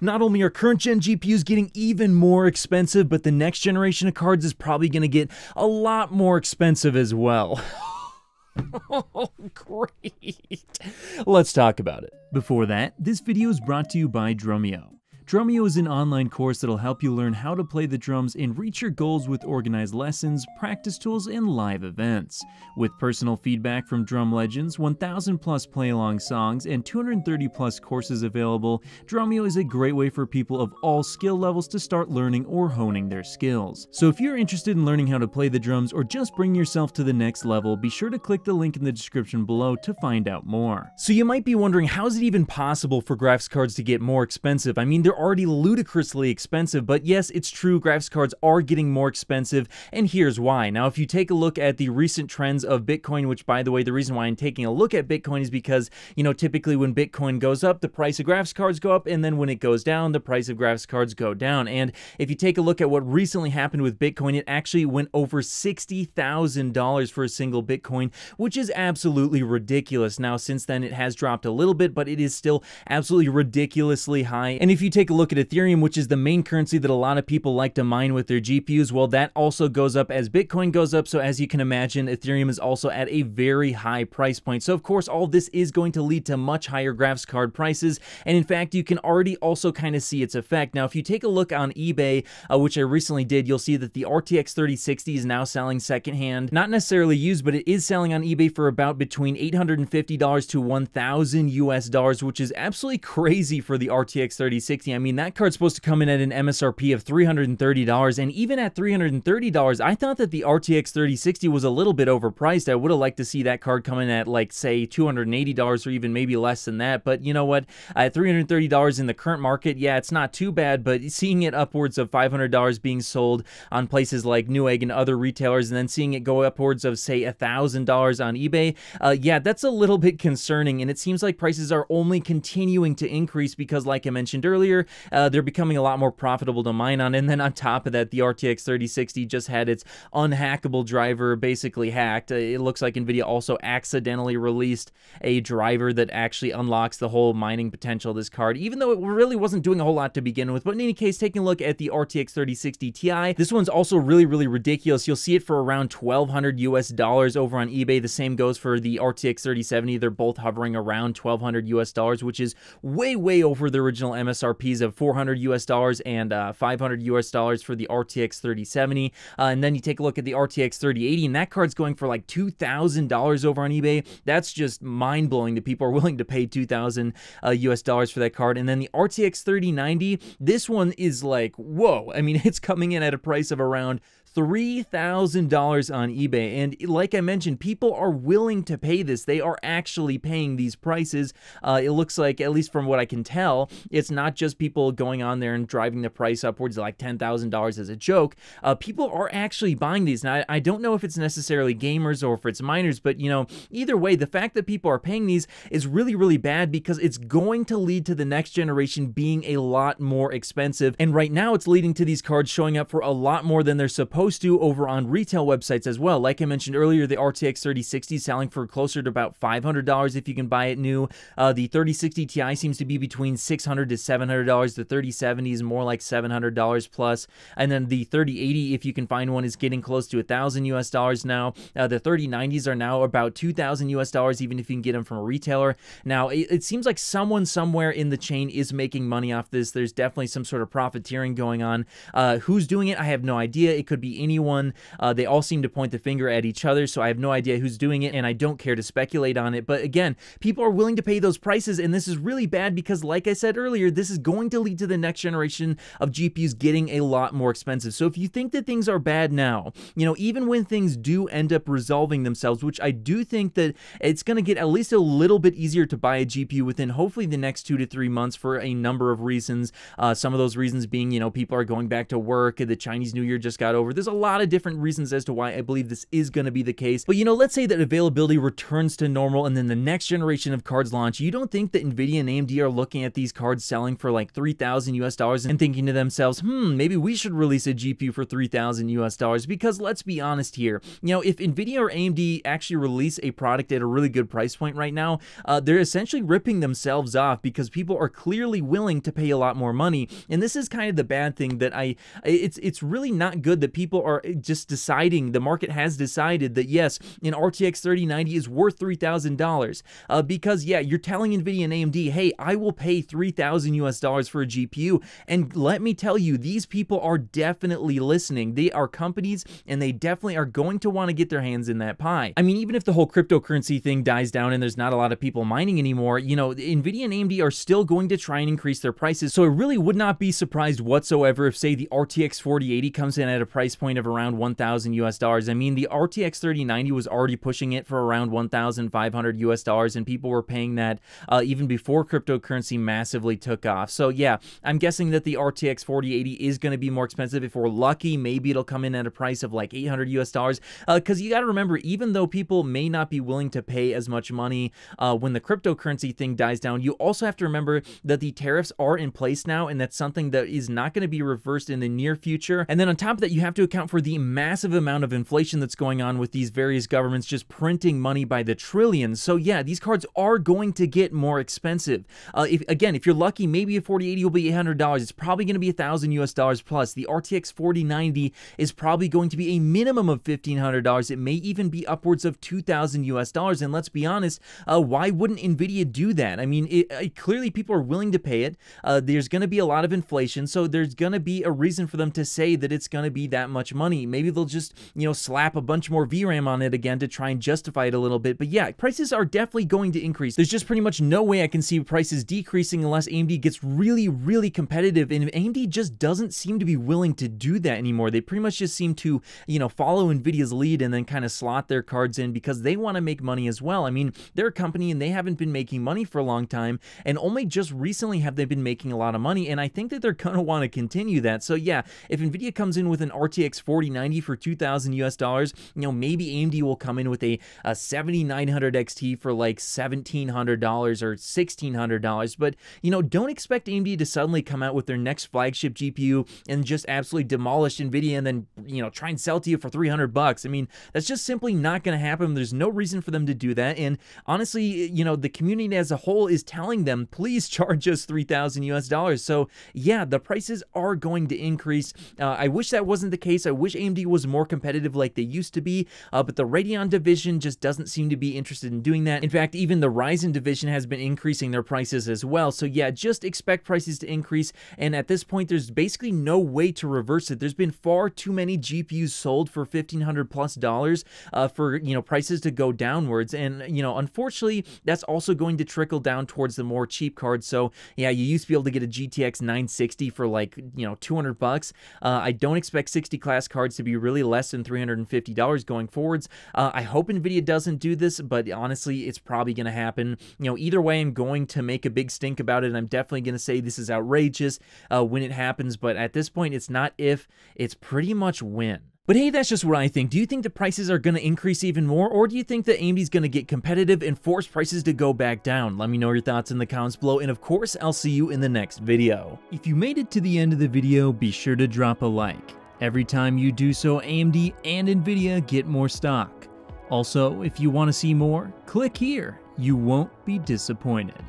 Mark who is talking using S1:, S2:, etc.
S1: Not only are current gen GPUs getting even more expensive, but the next generation of cards is probably going to get a lot more expensive as well. Oh, great. Let's talk about it. Before that, this video is brought to you by Drumeo. Drumeo is an online course that'll help you learn how to play the drums and reach your goals with organized lessons, practice tools, and live events. With personal feedback from drum legends, 1,000 plus play-along songs, and 230 plus courses available, Drumeo is a great way for people of all skill levels to start learning or honing their skills. So if you're interested in learning how to play the drums or just bring yourself to the next level, be sure to click the link in the description below to find out more. So you might be wondering, how is it even possible for graphics cards to get more expensive? I mean, they're already ludicrously expensive, but yes, it's true, graphics cards are getting more expensive, and here's why. Now, if you take a look at the recent trends of Bitcoin, which, by the way, the reason why I'm taking a look at Bitcoin is because, you know, typically when Bitcoin goes up, the price of graphics cards go up, and then when it goes down, the price of graphics cards go down. And if you take a look at what recently happened with Bitcoin, it actually went over $60,000 for a single Bitcoin, which is absolutely ridiculous. Now, since then, it has dropped a little bit, but it is still absolutely ridiculously high. And if you take a look at Ethereum, which is the main currency that a lot of people like to mine with their GPUs, well, that also goes up as Bitcoin goes up. So as you can imagine, Ethereum is also at a very high price point. So of course, all this is going to lead to much higher graphics card prices. And in fact, you can already also kind of see its effect. Now, if you take a look on eBay, which I recently did, you'll see that the RTX 3060 is now selling secondhand, not necessarily used, but it is selling on eBay for about between $850 to $1,000 US, which is absolutely crazy for the RTX 3060. I mean, that card's supposed to come in at an MSRP of $330, and even at $330, I thought that the RTX 3060 was a little bit overpriced. I would have liked to see that card come in at, like, say, $280 or even maybe less than that, but you know what? At $330 in the current market, yeah, it's not too bad, but seeing it upwards of $500 being sold on places like Newegg and other retailers, and then seeing it go upwards of, say, $1,000 on eBay, yeah, that's a little bit concerning, and it seems like prices are only continuing to increase because, like I mentioned earlier, they're becoming a lot more profitable to mine on. And then on top of that, the RTX 3060 just had its unhackable driver basically hacked. It looks like Nvidia also accidentally released a driver that actually unlocks the whole mining potential of this card, even though it really wasn't doing a whole lot to begin with. But in any case, taking a look at the RTX 3060 Ti, this one's also really ridiculous. You'll see it for around $1,200 US over on eBay. The same goes for the RTX 3070. They're both hovering around $1,200 US, which is way over the original MSRPs of $400 US and $500 US for the RTX 3070. And then you take a look at the RTX 3080, and that card's going for like $2,000 over on eBay. That's just mind-blowing that people are willing to pay $2,000 US for that card. And then the RTX 3090, this one is like, whoa. I mean, it's coming in at a price of around $3,000 on eBay, and like I mentioned, people are willing to pay this. They are actually paying these prices. It looks like, at least from what I can tell, it's not just people going on there and driving the price upwards to like $10,000 as a joke. People are actually buying these. Now, I don't know if it's necessarily gamers or if it's miners, but you know, either way, the fact that people are paying these is really bad because it's going to lead to the next generation being a lot more expensive. And right now, it's leading to these cards showing up for a lot more than they're supposed to over on retail websites as well. Like I mentioned earlier, the RTX 3060 is selling for closer to about $500 if you can buy it new. The 3060 Ti seems to be between $600 to $700. The 3070 is more like $700 plus. And then the 3080, if you can find one, is getting close to $1,000 US now. The 3090s are now about $2,000 US, even if you can get them from a retailer. Now, it seems like someone somewhere in the chain is making money off this. There's definitely some sort of profiteering going on. Who's doing it? I have no idea. It could be anyone. They all seem to point the finger at each other, so I have no idea who's doing it, and I don't care to speculate on it. But again, people are willing to pay those prices, and this is really bad because, like I said earlier, this is going to lead to the next generation of GPUs getting a lot more expensive. So if you think that things are bad now, you know, even when things do end up resolving themselves, which I do think that it's going to get at least a little bit easier to buy a GPU within hopefully the next 2 to 3 months for a number of reasons. Some of those reasons being, you know, people are going back to work, the Chinese New Year just got over. There's a lot of different reasons as to why I believe this is going to be the case. But, you know, let's say that availability returns to normal and then the next generation of cards launch. You don't think that Nvidia and AMD are looking at these cards selling for like $3,000 and thinking to themselves, maybe we should release a GPU for $3,000? Because let's be honest here, you know, if Nvidia or AMD actually release a product at a really good price point right now, they're essentially ripping themselves off because people are clearly willing to pay a lot more money. And this is kind of the bad thing that it's really not good that people are just deciding, the market has decided that yes, an RTX 3090 is worth $3,000 because yeah, you're telling Nvidia and AMD, hey, I will pay $3,000 for a GPU. And let me tell you, these people are definitely listening. They are companies and they definitely are going to want to get their hands in that pie. I mean, even if the whole cryptocurrency thing dies down and there's not a lot of people mining anymore, you know, Nvidia and AMD are still going to try and increase their prices. So I really would not be surprised whatsoever if, say, the RTX 4080 comes in at a price point of around $1,000. I mean, the RTX 3090 was already pushing it for around $1,500 and people were paying that even before cryptocurrency massively took off. So yeah, I'm guessing that the RTX 4080 is going to be more expensive. If we're lucky, maybe it'll come in at a price of like $800 because you got to remember, even though people may not be willing to pay as much money when the cryptocurrency thing dies down, you also have to remember that the tariffs are in place now, and that's something that is not going to be reversed in the near future. And then on top of that, you have to account for the massive amount of inflation that's going on with these various governments just printing money by the trillions. So yeah, these cards are going to get more expensive. If you're lucky, maybe a 4080 will be $800. It's probably going to be $1,000 plus. The RTX 4090 is probably going to be a minimum of $1,500. It may even be upwards of $2,000. And let's be honest, why wouldn't Nvidia do that? I mean, clearly people are willing to pay it. There's going to be a lot of inflation, so there's going to be a reason for them to say that it's going to be that much money. Maybe they'll just, you know, slap a bunch more VRAM on it again to try and justify it a little bit. But yeah, prices are definitely going to increase. There's just pretty much no way I can see prices decreasing unless AMD gets really, really competitive, and AMD just doesn't seem to be willing to do that anymore. They pretty much just seem to, you know, follow Nvidia's lead and then kind of slot their cards in because they want to make money as well. I mean, they're a company and they haven't been making money for a long time, and only just recently have they been making a lot of money, and I think that they're going to want to continue that. So yeah, if Nvidia comes in with an RTX 4090 for $2,000, you know, maybe AMD will come in with a 7900 XT for like $1,700 or $1,600, but you know, don't expect AMD to suddenly come out with their next flagship GPU and just absolutely demolish Nvidia and then, you know, try and sell to you for $300. I mean, that's just simply not going to happen. There's no reason for them to do that, and honestly, you know, the community as a whole is telling them, please charge us $3,000. So yeah, the prices are going to increase. I wish that wasn't the case. I wish AMD was more competitive like they used to be, but the Radeon division just doesn't seem to be interested in doing that. In fact, even the Ryzen division has been increasing their prices as well. So yeah, just expect prices to increase, and at this point, there's basically no way to reverse it. There's been far too many GPUs sold for $1,500+ for, you know, prices to go downwards, and you know, unfortunately, that's also going to trickle down towards the more cheap cards. So yeah, you used to be able to get a GTX 960 for like, you know, $200. I don't expect 60 class cards to be really less than $350 going forwards. I hope Nvidia doesn't do this, but honestly, it's probably going to happen. You know, either way, I'm going to make a big stink about it, and I'm definitely going to say this is outrageous when it happens, but at this point, it's not if, it's pretty much when. But hey, that's just what I think. Do you think the prices are going to increase even more, or do you think that AMD is going to get competitive and force prices to go back down? Let me know your thoughts in the comments below, and of course, I'll see you in the next video. If you made it to the end of the video, be sure to drop a like. Every time you do so, AMD and Nvidia get more stock. Also, if you want to see more, click here. You won't be disappointed.